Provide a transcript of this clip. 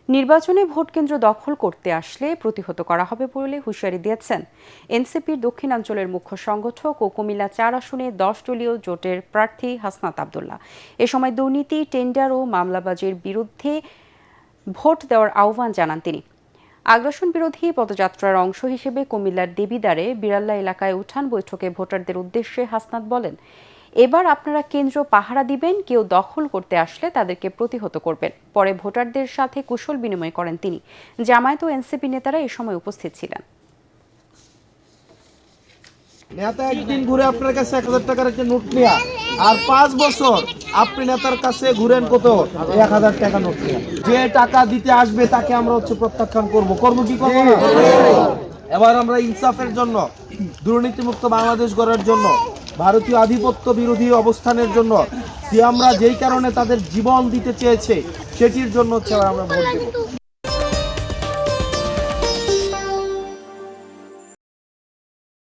নির্বাচনে ভোটকেন্দ্র দখল করতে আসলে প্রতিহত করা হবে বলে হুঁশিয়ারি দিয়েছেন এনসিপির দক্ষিণাঞ্চলের মুখ্য সংগঠক ও কুমিল্লা ৪ আসনে ১০ দলীয় জোটের প্রার্থী হাসনাত আব্দুল্লাহ। এ সময় দুর্নীতি, টেন্ডার ও মামলাবাজির বিরুদ্ধে ভোট দেওয়ার আহ্বান জানান তিনি। আগ্রাসন বিরোধী পদযাত্রার অংশ হিসেবে কুমিল্লার দেবিদ্বারে বিড়াল্লা এলাকায় উঠান বৈঠকে ভোটারদের উদ্দেশ্যে হাসনাত বলেন, এবার আপনারা কেন্দ্র পাহারা দিবেন, কেউ দখল করতে আসলে তাদেরকে প্রতিহত করবেন। পরে ভোটারদের সাথে কুশল বিনিময় করেন তিনি। জামায়াত ও এনসিপি নেতারা এ সময় উপস্থিত ছিলেন। নেতা একদিন ঘুরে আপনার কাছে ১০০০ টাকার একটা নোট নেয়া, আর ৫ বছর আপনি নেতার কাছে ঘুরেন কত ১০০০ টাকা নোট নেয়া। যে টাকা দিতে আসবে তাকে আমরা প্রত্যাখ্যান করবো কি করবো না? এবার আমরা ইনসাফের জন্য, দুর্নীতিমুক্ত বাংলাদেশ গড়ার জন্য, ভারতীয় আধিপত্য বিরোধী অবস্থানের জন্য, সিয়ামরা যেই কারণে তাদের জীবন দিতে চেয়েছে সেটির জন্য আমরা ভোট দেব।